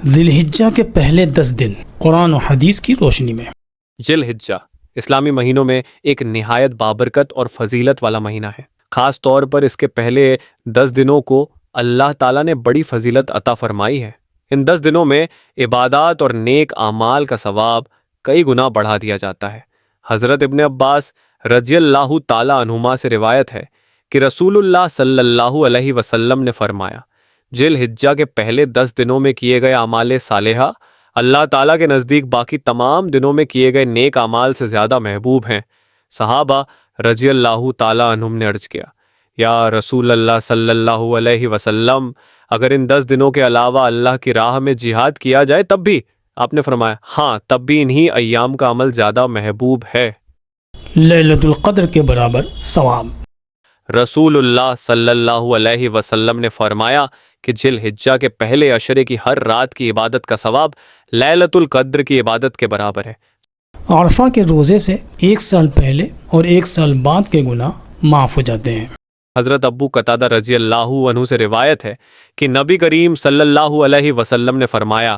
ذی الحجہ کے پہلے 10 دن قرآن و حدیث کی روشنی میں۔ ذی الحجہ اسلامی مہینوں میں ایک نہایت بابرکت اور فضیلت والا مہینہ ہے۔ خاص طور پر اس کے پہلے 10 دنوں کو اللہ تعالیٰ نے بڑی فضیلت عطا فرمائی ہے۔ ان 10 دنوں میں عبادات اور نیک اعمال کا ثواب کئی گنا بڑھا دیا جاتا ہے۔ حضرت ابن عباس رضی اللہ تعالیٰ عنہما سے روایت ہے کہ رسول اللہ صلی اللہ علیہ وسلم نے فرمایا، ذی الحجہ کے پہلے 10 دنوں میں کیے گئے اعمال صالحہ اللہ تعالیٰ کے نزدیک باقی تمام دنوں میں کیے گئے نیک اعمال سے زیادہ محبوب ہیں۔ صحابہ رضی اللہ تعالیٰ عنہم نے عرض کیا، یا رسول اللہ صلی اللہ علیہ وسلم، اگر ان 10 دنوں کے علاوہ اللہ کی راہ میں جہاد کیا جائے تب بھی؟ آپ نے فرمایا، ہاں تب بھی انہی ایام کا عمل زیادہ محبوب ہے۔ لیلۃ القدر کے برابر ثواب۔ رسول اللہ صلی اللہ علیہ وسلم نے فرمایا کہ ذی الحجہ کے پہلے عشرے کی ہر رات کی عبادت کا ثواب لیلۃ القدر کی عبادت کے برابر ہے۔ عرفہ کے روزے سے 1 سال پہلے اور 1 سال بعد کے گناہ معاف ہو جاتے ہیں۔ حضرت ابو قتادہ رضی اللہ عنہ سے روایت ہے کہ نبی کریم صلی اللہ علیہ وسلم نے فرمایا،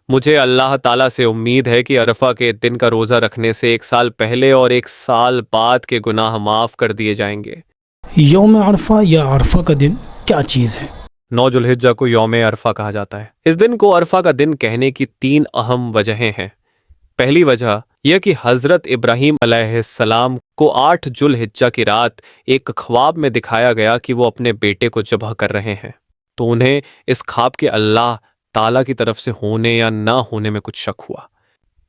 مجھے اللہ تعالیٰ سے امید ہے کہ عرفہ کے دن کا روزہ رکھنے سے 1 سال پہلے اور 1 سال بعد کے گناہ معاف کر دیے جائیں گے۔ یوم عرفہ یا عرفہ کا دن کیا چیز ہے؟ 9 ذی الحجہ کو یوم عرفہ کہا جاتا ہے۔ اس دن کو عرفہ کا دن کہنے کی 3 اہم وجہیں ہیں۔ پہلی وجہ یہ کہ حضرت ابراہیم علیہ السلام کو 8 ذی الحجہ کی رات ایک خواب میں دکھایا گیا کہ وہ اپنے بیٹے کو ذبح کر رہے ہیں، تو انہیں اس خواب کے اللہ تعالیٰ کی طرف سے ہونے یا نہ ہونے میں کچھ شک ہوا۔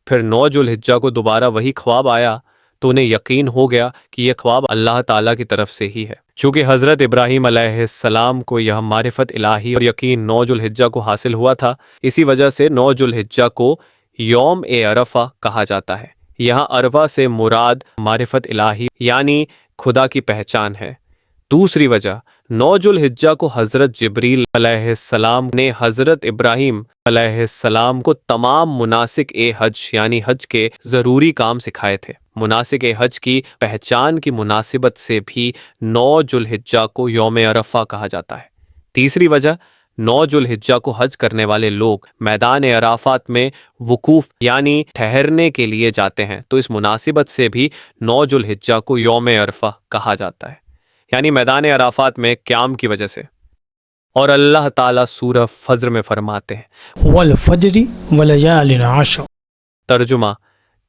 پھر 9 ذی الحجہ کو دوبارہ وہی خواب آیا تو انہیں یقین ہو گیا کہ یہ خواب اللہ تعالیٰ کی طرف سے ہی ہے۔ چونکہ حضرت ابراہیم علیہ السلام کو یہ معرفت الہی اور یقین 9 ذی الحجہ کو حاصل ہوا تھا، اسی وجہ سے 9 ذی الحجہ کو یوم عرفہ کہا جاتا ہے۔ یہاں عرفہ سے مراد معرفت الہی یعنی خدا کی پہچان ہے۔ دوسری وجہ 9 ذی الحجہ کو حضرت جبریل علیہ السلام نے حضرت ابراہیم علیہ السلام کو تمام مناسک حج یعنی حج کے ضروری کام سکھائے تھے۔ مناسک حج کی پہچان کی مناسبت سے بھی 9 ذی الحجہ کو یوم عرفہ کہا جاتا ہے۔ تیسری وجہ 9 ذی الحجہ کو حج کرنے والے لوگ میدان عرفات میں وقوف یعنی ٹھہرنے کے لیے جاتے ہیں، تو اس مناسبت سے بھی 9 ذی الحجہ کو یوم عرفہ کہا جاتا ہے، یعنی میدان عرفات میں قیام کی وجہ سے۔ اور اللہ تعالیٰ سورہ فجر میں فرماتے ہیں، والفجر ولیال عشر۔ ترجمہ،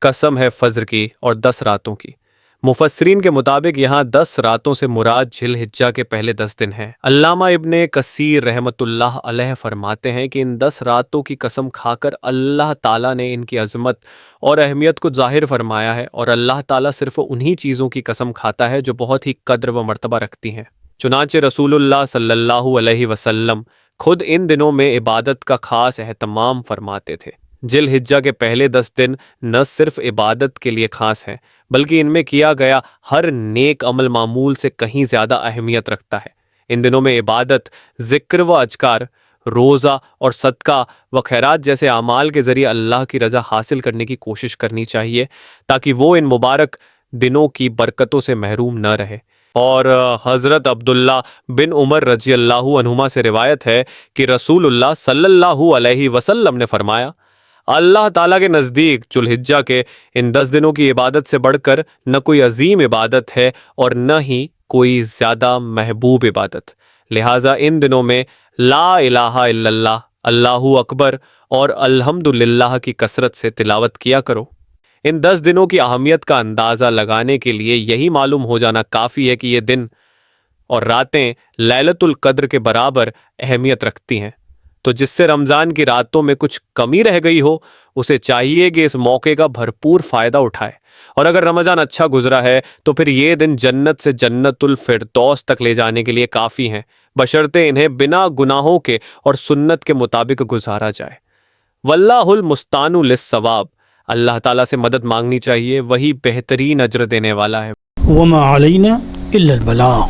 قسم ہے فجر کی اور 10 راتوں کی۔ مفسرین کے مطابق یہاں 10 راتوں سے مراد ذی الحجہ کے پہلے 10 دن ہیں۔ علامہ ابن کثیر رحمۃ اللہ علیہ فرماتے ہیں کہ ان 10 راتوں کی قسم کھا کر اللہ تعالیٰ نے ان کی عظمت اور اہمیت کو ظاہر فرمایا ہے، اور اللہ تعالیٰ صرف انہی چیزوں کی قسم کھاتا ہے جو بہت ہی قدر و مرتبہ رکھتی ہیں۔ چنانچہ رسول اللہ صلی اللہ علیہ وسلم خود ان دنوں میں عبادت کا خاص اہتمام فرماتے تھے۔ ذی الحجہ کے پہلے 10 دن نہ صرف عبادت کے لیے خاص ہیں، بلکہ ان میں کیا گیا ہر نیک عمل معمول سے کہیں زیادہ اہمیت رکھتا ہے۔ ان دنوں میں عبادت، ذکر و اذکار، روزہ اور صدقہ و خیرات جیسے اعمال کے ذریعے اللہ کی رضا حاصل کرنے کی کوشش کرنی چاہیے، تاکہ وہ ان مبارک دنوں کی برکتوں سے محروم نہ رہے۔ اور حضرت عبداللہ بن عمر رضی اللہ عنہما سے روایت ہے کہ رسول اللہ صلی اللہ علیہ وسلم نے فرمایا، اللہ تعالیٰ کے نزدیک ذی الحجہ کے ان 10 دنوں کی عبادت سے بڑھ کر نہ کوئی عظیم عبادت ہے اور نہ ہی کوئی زیادہ محبوب عبادت، لہٰذا ان دنوں میں لا الہ الا اللہ، اللہ اکبر اور الحمدللہ کی کثرت سے تلاوت کیا کرو۔ ان 10 دنوں کی اہمیت کا اندازہ لگانے کے لیے یہی معلوم ہو جانا کافی ہے کہ یہ دن اور راتیں لیلۃ القدر کے برابر اہمیت رکھتی ہیں، تو جس سے رمضان کی راتوں میں کچھ کمی رہ گئی ہو اسے چاہیے کہ اس موقع کا بھرپور فائدہ اٹھائے، اور اگر رمضان اچھا گزرا ہے تو پھر یہ دن جنت سے جنت الفردوس تک لے جانے کے لیے کافی ہیں، بشرطے انہیں بنا گناہوں کے اور سنت کے مطابق گزارا جائے۔ واللہ المستعان للصواب، اللہ تعالیٰ سے مدد مانگنی چاہیے، وہی بہترین اجر دینے والا ہے۔ وما علینا الا البلاغ۔